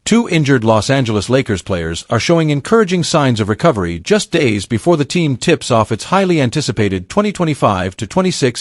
Two injured Los Angeles Lakers players are showing encouraging signs of recovery just days before the team tips off its highly anticipated 2025-26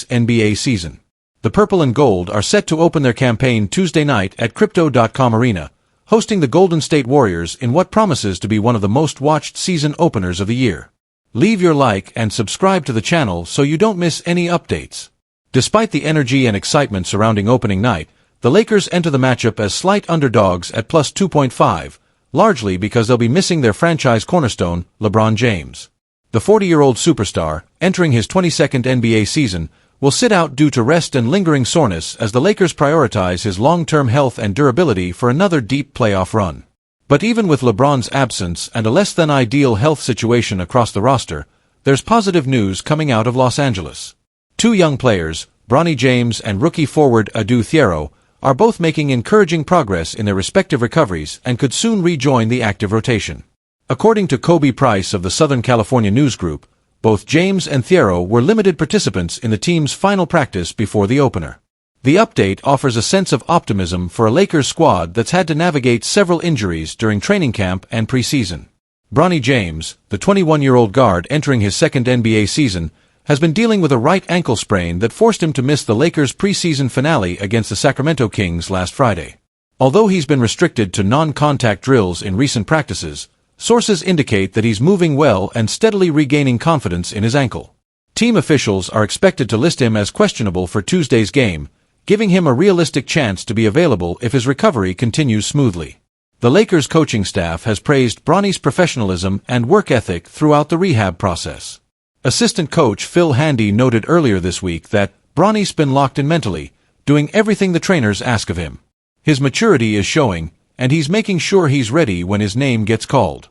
NBA season. The Purple and Gold are set to open their campaign Tuesday night at Crypto.com Arena, hosting the Golden State Warriors in what promises to be one of the most watched season openers of the year. Leave your like and subscribe to the channel so you don't miss any updates. Despite the energy and excitement surrounding opening night, the Lakers enter the matchup as slight underdogs at plus 2.5, largely because they'll be missing their franchise cornerstone, LeBron James. The 40-year-old superstar, entering his 22nd NBA season, will sit out due to rest and lingering soreness as the Lakers prioritize his long-term health and durability for another deep playoff run. But even with LeBron's absence and a less-than-ideal health situation across the roster, there's positive news coming out of Los Angeles. Two young players, Bronny James and rookie forward Adou Thiero, are both making encouraging progress in their respective recoveries and could soon rejoin the active rotation. According to Kobe Price of the Southern California News Group, both James and Thiero were limited participants in the team's final practice before the opener. The update offers a sense of optimism for a Lakers squad that's had to navigate several injuries during training camp and preseason. Bronny James, the 21-year-old guard entering his second NBA season, has been dealing with a right ankle sprain that forced him to miss the Lakers' preseason finale against the Sacramento Kings last Friday. Although he's been restricted to non-contact drills in recent practices, sources indicate that he's moving well and steadily regaining confidence in his ankle. Team officials are expected to list him as questionable for Tuesday's game, giving him a realistic chance to be available if his recovery continues smoothly. The Lakers coaching staff has praised Bronny's professionalism and work ethic throughout the rehab process. Assistant coach Phil Handy noted earlier this week that Bronny's been locked in mentally, doing everything the trainers ask of him. His maturity is showing, and he's making sure he's ready when his name gets called.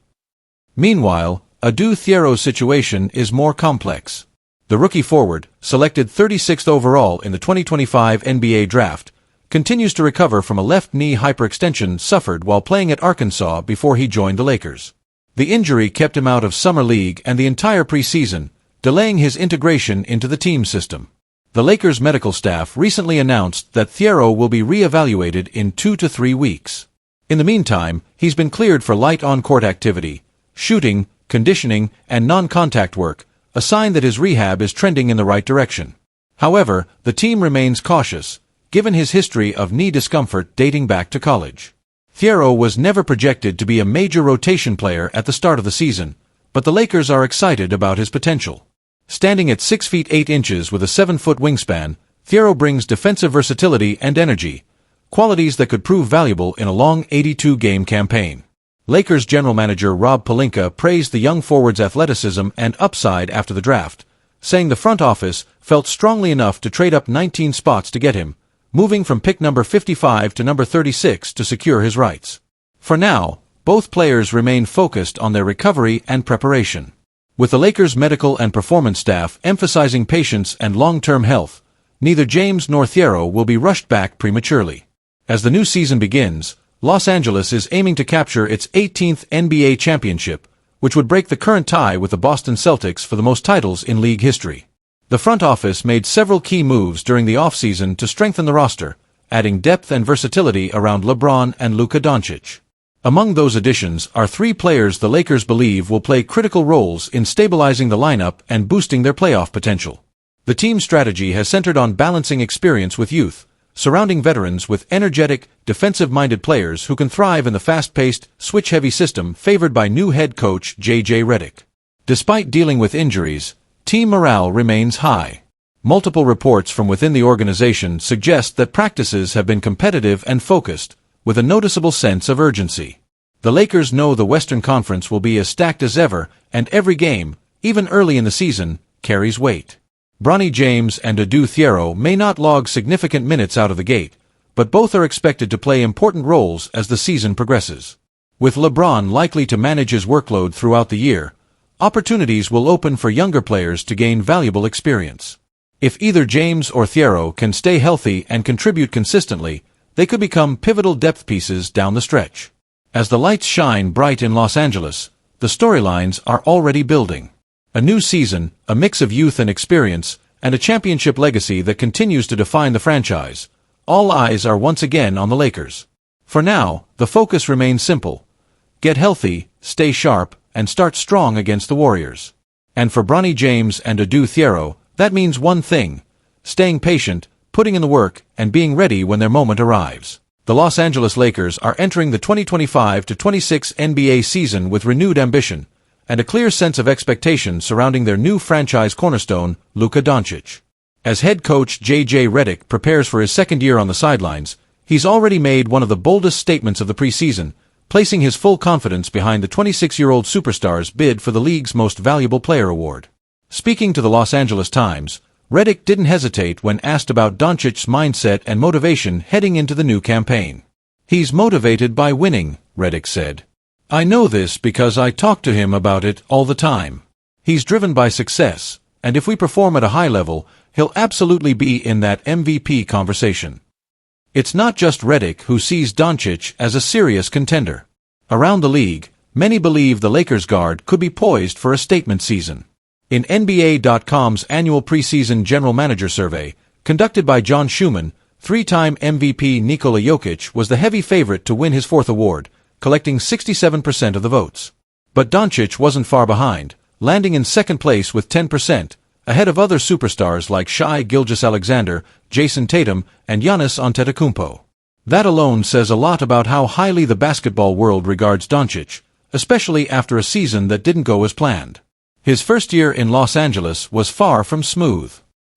Meanwhile, Adou Thiero's situation is more complex. The rookie forward, selected 36th overall in the 2025 NBA draft, continues to recover from a left knee hyperextension suffered while playing at Arkansas before he joined the Lakers. The injury kept him out of Summer League and the entire preseason, delaying his integration into the team system. The Lakers' medical staff recently announced that Thiero will be re-evaluated in 2 to 3 weeks. In the meantime, he's been cleared for light on-court activity, shooting, conditioning, and non-contact work, a sign that his rehab is trending in the right direction. However, the team remains cautious, given his history of knee discomfort dating back to college. Thiero was never projected to be a major rotation player at the start of the season, but the Lakers are excited about his potential. Standing at 6 feet 8 inches with a 7-foot wingspan, Thiero brings defensive versatility and energy, qualities that could prove valuable in a long 82-game campaign. Lakers general manager Rob Pelinka praised the young forward's athleticism and upside after the draft, saying the front office felt strongly enough to trade up 19 spots to get him, moving from pick number 55 to number 36 to secure his rights. For now, both players remain focused on their recovery and preparation. With the Lakers' medical and performance staff emphasizing patience and long-term health, neither James nor Thiero will be rushed back prematurely. As the new season begins, Los Angeles is aiming to capture its 18th NBA championship, which would break the current tie with the Boston Celtics for the most titles in league history. The front office made several key moves during the offseason to strengthen the roster, adding depth and versatility around Lebron and Luka Doncic. Among those additions are 3 players the Lakers believe will play critical roles in stabilizing the lineup and boosting their playoff potential. The team's strategy has centered on balancing experience with youth, surrounding veterans with energetic, defensive-minded players who can thrive in the fast-paced, switch-heavy system favored by new head coach J.J. Redick. Despite dealing with injuries, team morale remains high. Multiple reports from within the organization suggest that practices have been competitive and focused, with a noticeable sense of urgency. The Lakers know the Western Conference will be as stacked as ever, and every game, even early in the season, carries weight. Bronny James and Adou Thiero may not log significant minutes out of the gate, but both are expected to play important roles as the season progresses. With LeBron likely to manage his workload throughout the year, opportunities will open for younger players to gain valuable experience. If either James or Thiero can stay healthy and contribute consistently, they could become pivotal depth pieces down the stretch. As the lights shine bright in Los Angeles, the storylines are already building. A new season, a mix of youth and experience, and a championship legacy that continues to define the franchise. All eyes are once again on the Lakers. For now, the focus remains simple. Get healthy, stay sharp, and start strong against the Warriors. And for Bronny James and Adu Thiero, that means one thing: staying patient, putting in the work, and being ready when their moment arrives. The Los Angeles Lakers are entering the 2025-26 NBA season with renewed ambition and a clear sense of expectation surrounding their new franchise cornerstone, Luka Doncic. As head coach J.J. Redick prepares for his second year on the sidelines, he's already made one of the boldest statements of the preseason, placing his full confidence behind the 26-year-old superstar's bid for the league's Most Valuable Player award. Speaking to the Los Angeles Times, Redick didn't hesitate when asked about Doncic's mindset and motivation heading into the new campaign. "He's motivated by winning," Redick said. "I know this because I talk to him about it all the time. He's driven by success, and if we perform at a high level, he'll absolutely be in that MVP conversation." It's not just Redick who sees Doncic as a serious contender. Around the league, many believe the Lakers guard could be poised for a statement season. In NBA.com's annual preseason general manager survey, conducted by John Schumann, three-time MVP Nikola Jokic was the heavy favorite to win his fourth award, collecting 67% of the votes. But Doncic wasn't far behind, landing in second place with 10%, ahead of other superstars like Shai Gilgeous-Alexander, Jason Tatum, and Giannis Antetokounmpo. That alone says a lot about how highly the basketball world regards Doncic, especially after a season that didn't go as planned. His first year in Los Angeles was far from smooth.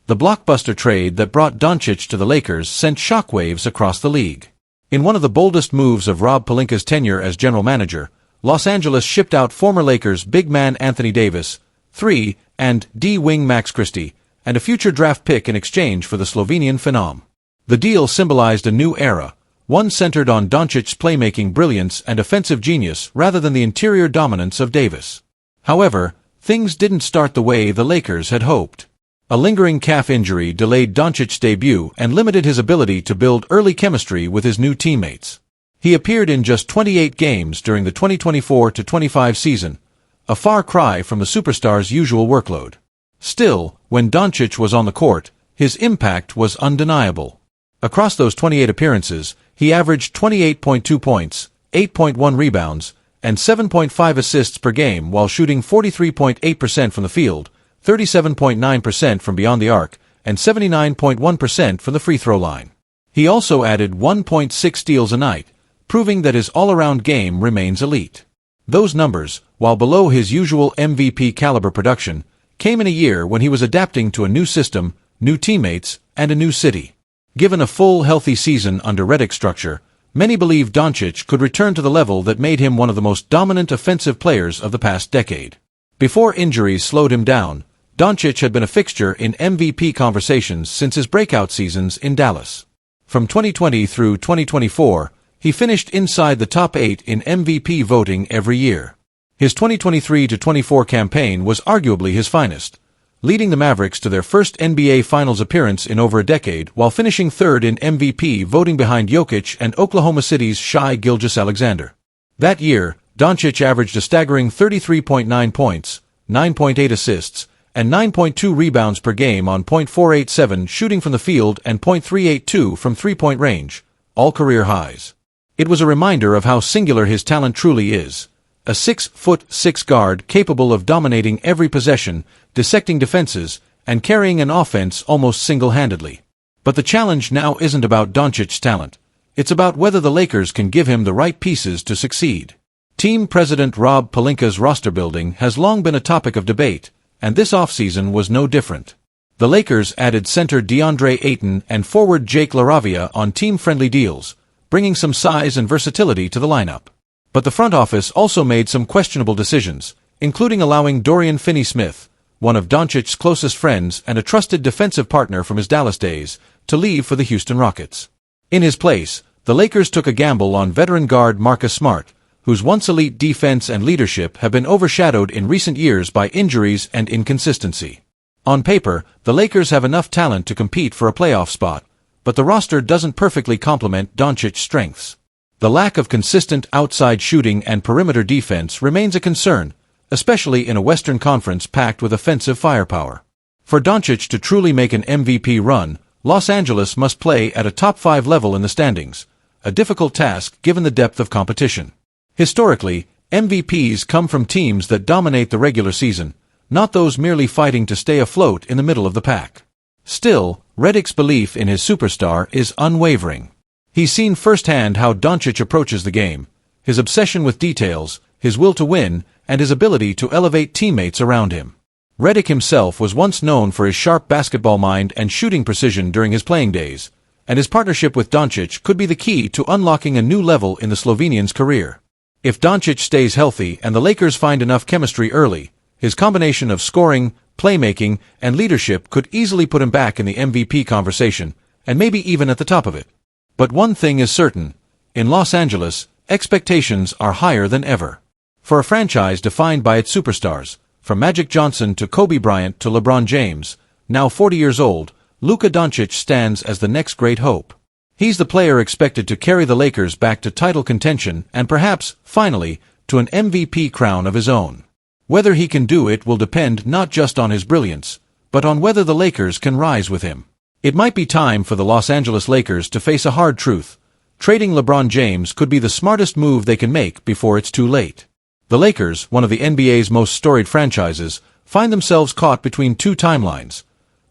The blockbuster trade that brought Doncic to the Lakers sent shockwaves across the league. In one of the boldest moves of Rob Pelinka's tenure as general manager, Los Angeles shipped out former Lakers big man Anthony Davis, 3, and D-wing Max Christie, and a future draft pick in exchange for the Slovenian phenom. The deal symbolized a new era, one centered on Doncic's playmaking brilliance and offensive genius rather than the interior dominance of Davis. However, things didn't start the way the Lakers had hoped. A lingering calf injury delayed Doncic's debut and limited his ability to build early chemistry with his new teammates. He appeared in just 28 games during the 2024-25 season, a far cry from the superstar's usual workload. Still, when Doncic was on the court, his impact was undeniable. Across those 28 appearances, he averaged 28.2 points, 8.1 rebounds, and 7.5 assists per game while shooting 43.8% from the field, 37.9% from beyond the arc, and 79.1% from the free throw line. He also added 1.6 steals a night, proving that his all-around game remains elite. Those numbers, while below his usual MVP-caliber production, came in a year when he was adapting to a new system, new teammates, and a new city. Given a full, healthy season under Redick's structure, many believe Doncic could return to the level that made him one of the most dominant offensive players of the past decade. Before injuries slowed him down, Doncic had been a fixture in MVP conversations since his breakout seasons in Dallas. From 2020 through 2024, he finished inside the top 8 in MVP voting every year. His 2023-24 campaign was arguably his finest, leading the Mavericks to their first NBA Finals appearance in over a decade while finishing third in MVP voting behind Jokic and Oklahoma City's Shai Gilgeous-Alexander. That year, Doncic averaged a staggering 33.9 points, 9.8 assists, and 9.2 rebounds per game on .487 shooting from the field and .382 from three-point range, all career highs. It was a reminder of how singular his talent truly is. A 6'6" guard capable of dominating every possession, dissecting defenses, and carrying an offense almost single-handedly. But the challenge now isn't about Doncic's talent. It's about whether the Lakers can give him the right pieces to succeed. Team president Rob Pelinka's roster building has long been a topic of debate, and this offseason was no different. The Lakers added center DeAndre Ayton and forward Jake LaRavia on team-friendly deals, bringing some size and versatility to the lineup. But the front office also made some questionable decisions, including allowing Dorian Finney-Smith, one of Doncic's closest friends and a trusted defensive partner from his Dallas days, to leave for the Houston Rockets. In his place, the Lakers took a gamble on veteran guard Marcus Smart, whose once elite defense and leadership have been overshadowed in recent years by injuries and inconsistency. On paper, the Lakers have enough talent to compete for a playoff spot, but the roster doesn't perfectly complement Doncic's strengths. The lack of consistent outside shooting and perimeter defense remains a concern, especially in a Western Conference packed with offensive firepower. For Doncic to truly make an MVP run, Los Angeles must play at a top 5 level in the standings, a difficult task given the depth of competition. Historically, MVPs come from teams that dominate the regular season, not those merely fighting to stay afloat in the middle of the pack. Still, Redick's belief in his superstar is unwavering. He's seen firsthand how Doncic approaches the game, his obsession with details, his will to win, and his ability to elevate teammates around him. Redick himself was once known for his sharp basketball mind and shooting precision during his playing days, and his partnership with Doncic could be the key to unlocking a new level in the Slovenian's career. If Doncic stays healthy and the Lakers find enough chemistry early, his combination of scoring, playmaking, and leadership could easily put him back in the MVP conversation, and maybe even at the top of it. But one thing is certain: in Los Angeles, expectations are higher than ever. For a franchise defined by its superstars, from Magic Johnson to Kobe Bryant to LeBron James, now 40 years old, Luka Doncic stands as the next great hope. He's the player expected to carry the Lakers back to title contention and perhaps, finally, to an MVP crown of his own. Whether he can do it will depend not just on his brilliance, but on whether the Lakers can rise with him. It might be time for the Los Angeles Lakers to face a hard truth. Trading LeBron James could be the smartest move they can make before it's too late. The Lakers, one of the NBA's most storied franchises, find themselves caught between two timelines: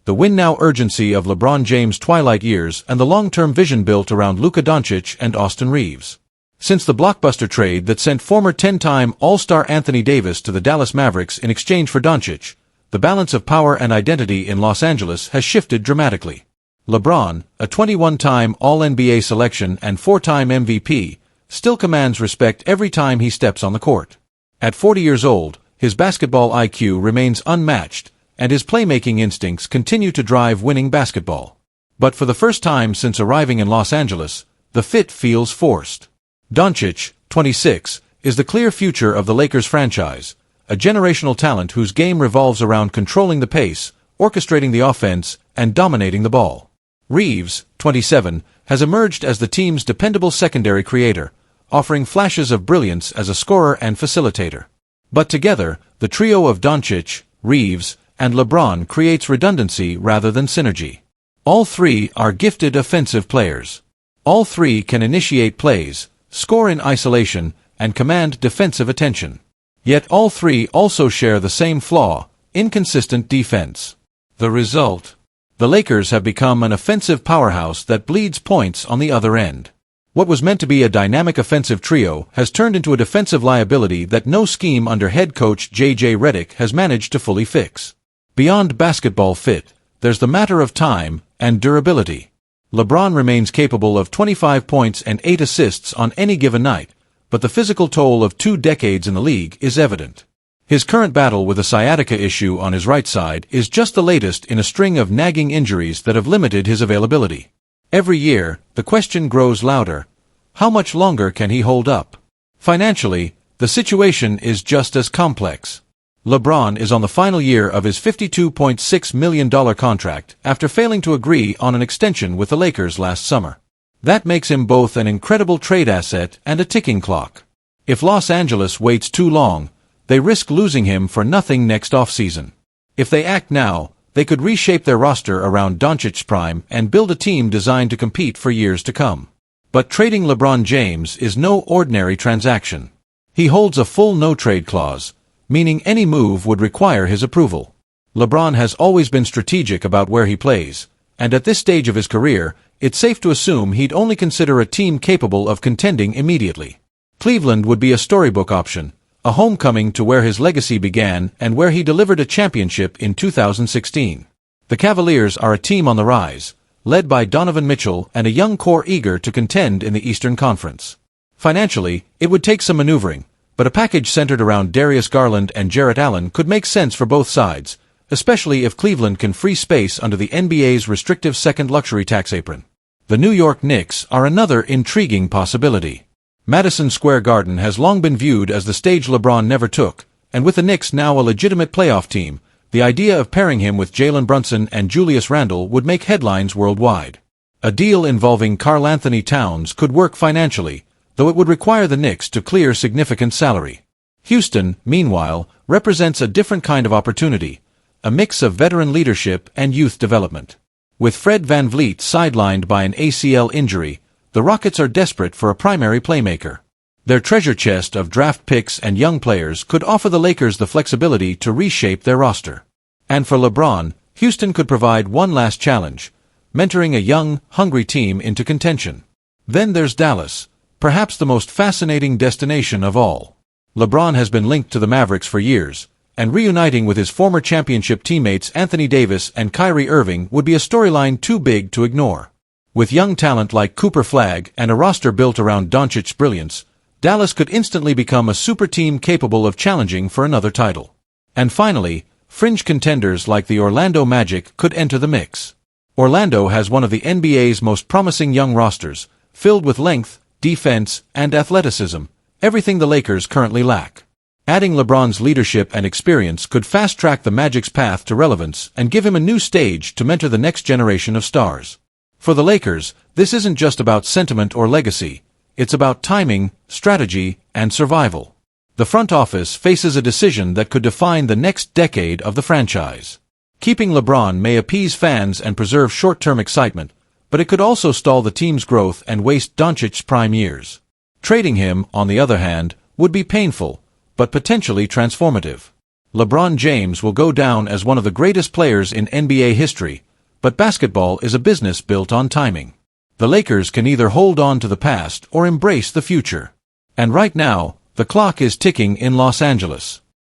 the win-now urgency of LeBron James' twilight years and the long-term vision built around Luka Doncic and Austin Reeves. Since the blockbuster trade that sent former 10-time All-Star Anthony Davis to the Dallas Mavericks in exchange for Doncic, the balance of power and identity in Los Angeles has shifted dramatically. LeBron, a 21-time All-NBA selection and 4-time MVP, still commands respect every time he steps on the court. At 40 years old, his basketball IQ remains unmatched, and his playmaking instincts continue to drive winning basketball. But for the first time since arriving in Los Angeles, the fit feels forced. Doncic, 26, is the clear future of the Lakers franchise, a generational talent whose game revolves around controlling the pace, orchestrating the offense, and dominating the ball. Reeves, 27, has emerged as the team's dependable secondary creator, offering flashes of brilliance as a scorer and facilitator. But together, the trio of Doncic, Reeves, and LeBron creates redundancy rather than synergy. All three are gifted offensive players. All three can initiate plays, score in isolation, and command defensive attention. Yet all three also share the same flaw: inconsistent defense. The result? The Lakers have become an offensive powerhouse that bleeds points on the other end. What was meant to be a dynamic offensive trio has turned into a defensive liability that no scheme under head coach J.J. Redick has managed to fully fix. Beyond basketball fit, there's the matter of time and durability. LeBron remains capable of 25 points and 8 assists on any given night, but the physical toll of 2 decades in the league is evident. His current battle with a sciatica issue on his right side is just the latest in a string of nagging injuries that have limited his availability. Every year, the question grows louder: how much longer can he hold up? Financially, the situation is just as complex. LeBron is on the final year of his $52.6 million contract after failing to agree on an extension with the Lakers last summer. That makes him both an incredible trade asset and a ticking clock. If Los Angeles waits too long, they risk losing him for nothing next offseason. If they act now, they could reshape their roster around Doncic's prime and build a team designed to compete for years to come. But trading LeBron James is no ordinary transaction. He holds a full no-trade clause, meaning any move would require his approval. LeBron has always been strategic about where he plays, and at this stage of his career, it's safe to assume he'd only consider a team capable of contending immediately. Cleveland would be a storybook option, a homecoming to where his legacy began and where he delivered a championship in 2016. The Cavaliers are a team on the rise, led by Donovan Mitchell and a young core eager to contend in the Eastern Conference. Financially, it would take some maneuvering, but a package centered around Darius Garland and Jarrett Allen could make sense for both sides, especially if Cleveland can free space under the NBA's restrictive second luxury tax apron. The New York Knicks are another intriguing possibility. Madison Square Garden has long been viewed as the stage LeBron never took, and with the Knicks now a legitimate playoff team, the idea of pairing him with Jalen Brunson and Julius Randle would make headlines worldwide. A deal involving Karl-Anthony Towns could work financially, though it would require the Knicks to clear significant salary. Houston, meanwhile, represents a different kind of opportunity, a mix of veteran leadership and youth development. With Fred VanVleet sidelined by an ACL injury, the the Rockets are desperate for a primary playmaker. Their treasure chest of draft picks and young players could offer the Lakers the flexibility to reshape their roster. And for LeBron, Houston could provide one last challenge, mentoring a young, hungry team into contention. Then there's Dallas, perhaps the most fascinating destination of all. LeBron has been linked to the Mavericks for years, and reuniting with his former championship teammates Anthony Davis and Kyrie Irving would be a storyline too big to ignore. With young talent like Cooper Flagg and a roster built around Doncic's brilliance, Dallas could instantly become a super team capable of challenging for another title. And finally, fringe contenders like the Orlando Magic could enter the mix. Orlando has one of the NBA's most promising young rosters, filled with length, defense, and athleticism, everything the Lakers currently lack. Adding LeBron's leadership and experience could fast-track the Magic's path to relevance and give him a new stage to mentor the next generation of stars. For the Lakers, this isn't just about sentiment or legacy. It's about timing, strategy, and survival. The front office faces a decision that could define the next decade of the franchise. Keeping LeBron may appease fans and preserve short-term excitement, but it could also stall the team's growth and waste Doncic's prime years. Trading him, on the other hand, would be painful, but potentially transformative. LeBron James will go down as one of the greatest players in NBA history, but basketball is a business built on timing. The Lakers can either hold on to the past or embrace the future. And right now, the clock is ticking in Los Angeles.